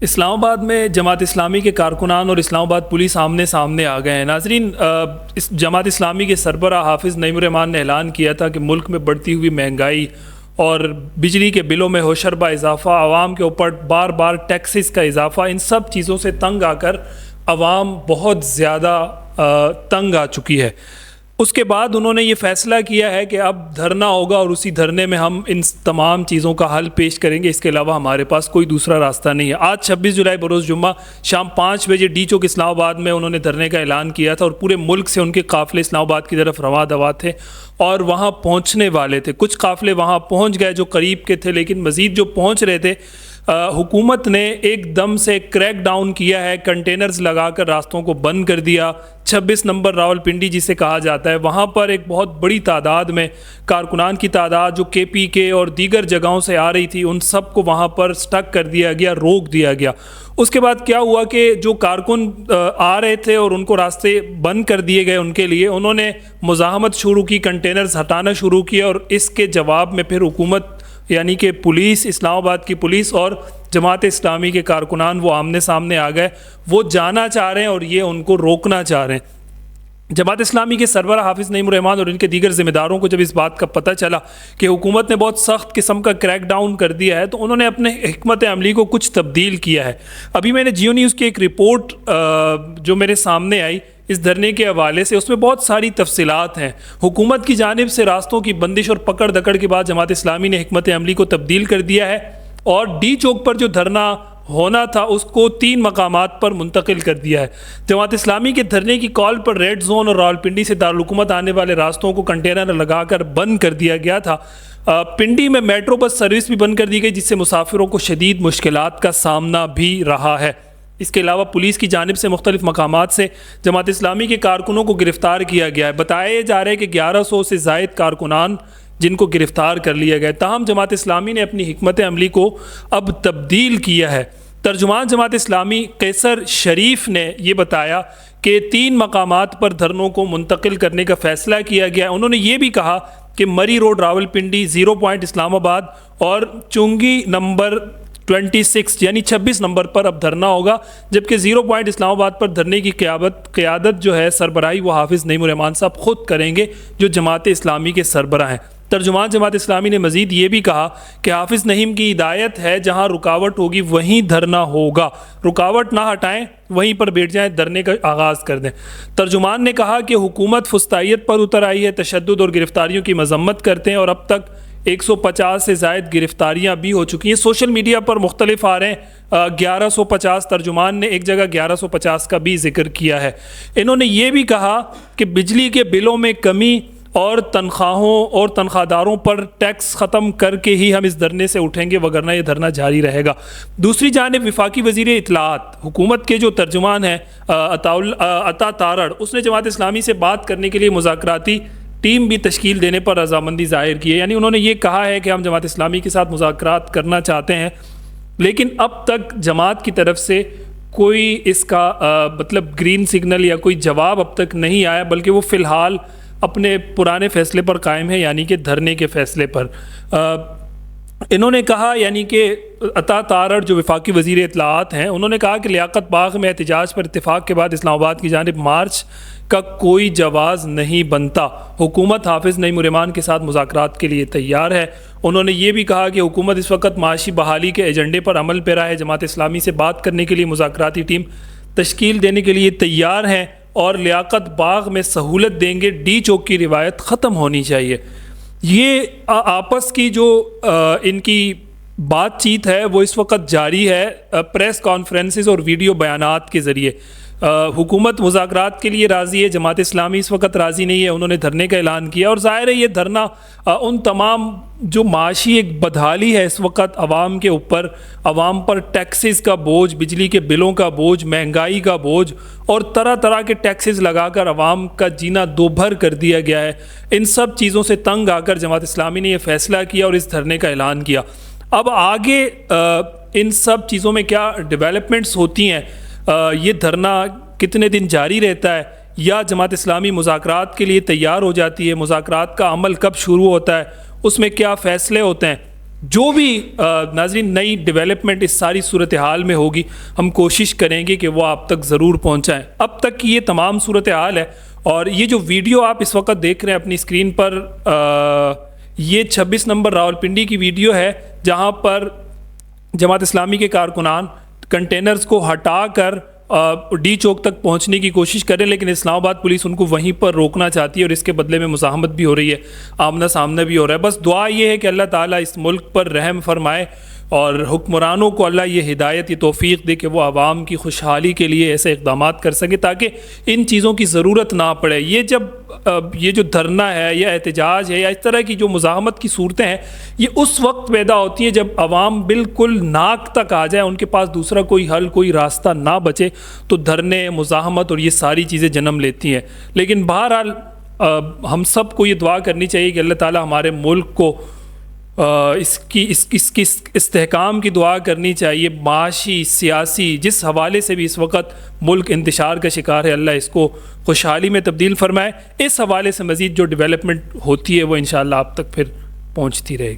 اسلام آباد میں جماعت اسلامی کے کارکنان اور اسلام آباد پولیس آمنے سامنے آ گئے ہیں۔ ناظرین، اس جماعت اسلامی کے سربراہ حافظ نعیم الرحمان نے اعلان کیا تھا کہ ملک میں بڑھتی ہوئی مہنگائی اور بجلی کے بلوں میں ہوشربا اضافہ، عوام کے اوپر بار بار ٹیکسز کا اضافہ، ان سب چیزوں سے تنگ آ کر عوام بہت زیادہ تنگ آ چکی ہے۔ اس کے بعد انہوں نے یہ فیصلہ کیا ہے کہ اب دھرنا ہوگا اور اسی دھرنے میں ہم ان تمام چیزوں کا حل پیش کریں گے، اس کے علاوہ ہمارے پاس کوئی دوسرا راستہ نہیں ہے۔ آج 26 جولائی بروز جمعہ شام 5 بجے ڈی چوک اسلام آباد میں انہوں نے دھرنے کا اعلان کیا تھا اور پورے ملک سے ان کے قافلے اسلام آباد کی طرف رواں دواں تھے اور وہاں پہنچنے والے تھے۔ کچھ قافلے وہاں پہنچ گئے جو قریب کے تھے، لیکن مزید جو پہنچ رہے تھے حکومت نے ایک دم سے کریک ڈاؤن کیا ہے، کنٹینرز لگا کر راستوں کو بند کر دیا۔ 26 نمبر راولپنڈی جسے کہا جاتا ہے، وہاں پر ایک بہت بڑی تعداد میں کارکنان کی تعداد جو کے پی کے اور دیگر جگہوں سے آ رہی تھی، ان سب کو وہاں پر سٹک کر دیا گیا، روک دیا گیا۔ اس کے بعد کیا ہوا کہ جو کارکن آ رہے تھے اور ان کو راستے بند کر دیے گئے ان کے لیے، انہوں نے مزاحمت شروع کی، کنٹینرز ہٹانا شروع کیا اور اس کے جواب میں پھر حکومت یعنی کہ پولیس، اسلام آباد کی پولیس اور جماعت اسلامی کے کارکنان وہ آمنے سامنے آ گئے، وہ جانا چاہ رہے ہیں اور یہ ان کو روکنا چاہ رہے ہیں۔ جماعت اسلامی کے سربراہ حافظ نعیم الرحمان اور ان کے دیگر ذمہ داروں کو جب اس بات کا پتہ چلا کہ حکومت نے بہت سخت قسم کا کریک ڈاؤن کر دیا ہے، تو انہوں نے اپنے حکمت عملی کو کچھ تبدیل کیا ہے۔ ابھی میں نے جیو نیوز کی ایک رپورٹ جو میرے سامنے آئی اس دھرنے کے حوالے سے، اس میں بہت ساری تفصیلات ہیں۔ حکومت کی جانب سے راستوں کی بندش اور پکڑ دکڑ کے بعد جماعت اسلامی نے حکمت عملی کو تبدیل کر دیا ہے اور ڈی چوک پر جو دھرنا ہونا تھا اس کو 3 مقامات پر منتقل کر دیا ہے۔ جماعت اسلامی کے دھرنے کی کال پر ریڈ زون اور راولپنڈی سے دارالحکومت آنے والے راستوں کو کنٹینر لگا کر بند کر دیا گیا تھا۔ پنڈی میں میٹرو بس سروس بھی بند کر دی گئی، جس سے مسافروں کو شدید مشکلات کا سامنا بھی رہا ہے۔ اس کے علاوہ پولیس کی جانب سے مختلف مقامات سے جماعت اسلامی کے کارکنوں کو گرفتار کیا گیا ہے۔ بتایا جا رہا ہے کہ 1100 سے زائد کارکنان جن کو گرفتار کر لیا گیا۔ تاہم جماعت اسلامی نے اپنی حکمت عملی کو اب تبدیل کیا ہے۔ ترجمان جماعت اسلامی قیصر شریف نے یہ بتایا کہ 3 مقامات پر دھرنوں کو منتقل کرنے کا فیصلہ کیا گیا۔ انہوں نے یہ بھی کہا کہ مری روڈ راولپنڈی، 0 پوائنٹ اسلام آباد اور چنگی نمبر 26 یعنی 26 نمبر پر اب دھرنا ہوگا، جبکہ 0 پوائنٹ اسلام آباد پر دھرنے کی قیادت جو ہے سربراہی وہ حافظ نعیم الرحمان صاحب خود کریں گے جو جماعت اسلامی کے سربراہ ہیں۔ ترجمان جماعت اسلامی نے مزید یہ بھی کہا کہ حافظ نعیم کی ہدایت ہے جہاں رکاوٹ ہوگی وہیں دھرنا ہوگا، رکاوٹ نہ ہٹائیں، وہیں پر بیٹھ جائیں، دھرنے کا آغاز کر دیں۔ ترجمان نے کہا کہ حکومت فسطائیت پر اتر آئی ہے، تشدد اور گرفتاریوں کی مذمت کرتے ہیں اور اب تک 150 سے زائد گرفتاریاں بھی ہو چکی ہیں۔ سوشل میڈیا پر مختلف آ رہے ہیں 1150، ترجمان نے ایک جگہ 1150 کا بھی ذکر کیا ہے۔ انہوں نے یہ بھی کہا کہ بجلی کے بلوں میں کمی اور تنخواہوں اور تنخواہ داروں پر ٹیکس ختم کر کے ہی ہم اس دھرنے سے اٹھیں گے، وگرنہ یہ دھرنا جاری رہے گا۔ دوسری جانب وفاقی وزیر اطلاعات حکومت کے جو ترجمان ہیں عطا تارڑ، اس نے جماعت اسلامی سے بات کرنے کے لیے مذاکراتی ٹیم بھی تشکیل دینے پر رضامندی ظاہر کی ہے۔ یعنی انہوں نے یہ کہا ہے کہ ہم جماعت اسلامی کے ساتھ مذاکرات کرنا چاہتے ہیں، لیکن اب تک جماعت کی طرف سے کوئی اس کا مطلب گرین سگنل یا کوئی جواب اب تک نہیں آیا، بلکہ وہ فی الحال اپنے پرانے فیصلے پر قائم ہے، یعنی کہ دھرنے کے فیصلے پر۔ انہوں نے کہا، یعنی کہ عطا تارڑ جو وفاقی وزیر اطلاعات ہیں، انہوں نے کہا کہ لیاقت باغ میں احتجاج پر اتفاق کے بعد اسلام آباد کی جانب مارچ کا کوئی جواز نہیں بنتا۔ حکومت حافظ نعیم الرحمان کے ساتھ مذاکرات کے لیے تیار ہے۔ انہوں نے یہ بھی کہا کہ حکومت اس وقت معاشی بحالی کے ایجنڈے پر عمل پیرا ہے، جماعت اسلامی سے بات کرنے کے لیے مذاکراتی ٹیم تشکیل دینے کے لیے تیار ہیں اور لیاقت باغ میں سہولت دیں گے، ڈی چوک کی روایت ختم ہونی چاہیے۔ یہ آپس کی جو ان کی بات چیت ہے وہ اس وقت جاری ہے پریس کانفرنسز اور ویڈیو بیانات کے ذریعے۔ حکومت مذاکرات کے لیے راضی ہے، جماعت اسلامی اس وقت راضی نہیں ہے، انہوں نے دھرنے کا اعلان کیا اور ظاہر ہے یہ دھرنا ان تمام جو معاشی ایک بدحالی ہے اس وقت عوام کے اوپر، عوام پر ٹیکسز کا بوجھ، بجلی کے بلوں کا بوجھ، مہنگائی کا بوجھ اور طرح طرح کے ٹیکسز لگا کر عوام کا جینا دوبھر کر دیا گیا ہے، ان سب چیزوں سے تنگ آ کر جماعت اسلامی نے یہ فیصلہ کیا اور اس دھرنے کا اعلان کیا۔ اب آگے ان سب چیزوں میں کیا ڈیولپمنٹس ہوتی ہیں، یہ دھرنا کتنے دن جاری رہتا ہے یا جماعت اسلامی مذاکرات کے لیے تیار ہو جاتی ہے، مذاکرات کا عمل کب شروع ہوتا ہے، اس میں کیا فیصلے ہوتے ہیں، جو بھی ناظرین نئی ڈیولپمنٹ اس ساری صورتحال میں ہوگی ہم کوشش کریں گے کہ وہ آپ تک ضرور پہنچائیں. اب تک کی یہ تمام صورتحال ہے. اور یہ جو ویڈیو آپ اس وقت دیکھ رہے ہیں اپنی اسکرین پر، یہ 26 نمبر راولپنڈی کی ویڈیو ہے جہاں پر جماعت اسلامی کے کارکنان کنٹینرز کو ہٹا کر ڈی چوک تک پہنچنے کی کوشش کریں، لیکن اسلام آباد پولیس ان کو وہیں پر روکنا چاہتی ہے اور اس کے بدلے میں مزاحمت بھی ہو رئی ہے، آمنا سامنا بھی ہو رہا ہے. بس دعا یہ ہے کہ اللہ تعالیٰ اس ملک پر رحم فرمائے اور حکمرانوں کو اللہ یہ ہدایت، یہ توفیق دے کہ وہ عوام کی خوشحالی کے لیے ایسے اقدامات کر سکے تاکہ ان چیزوں کی ضرورت نہ پڑے. یہ جو دھرنا ہے یا احتجاج ہے یا اس طرح کی جو مزاحمت کی صورتیں ہیں، یہ اس وقت پیدا ہوتی ہیں جب عوام بالکل ناک تک آ جائے، ان کے پاس دوسرا کوئی حل، کوئی راستہ نہ بچے، تو دھرنے، مزاحمت اور یہ ساری چیزیں جنم لیتی ہیں. لیکن بہرحال ہم سب کو یہ دعا کرنی چاہیے کہ اللہ تعالیٰ ہمارے ملک کو اس کی استحکام کی دعا کرنی چاہیے. معاشی، سیاسی، جس حوالے سے بھی اس وقت ملک انتشار کا شکار ہے، اللہ اس کو خوشحالی میں تبدیل فرمائے. اس حوالے سے مزید جو ڈیولپمنٹ ہوتی ہے وہ انشاءاللہ آپ تک پھر پہنچتی رہے گی.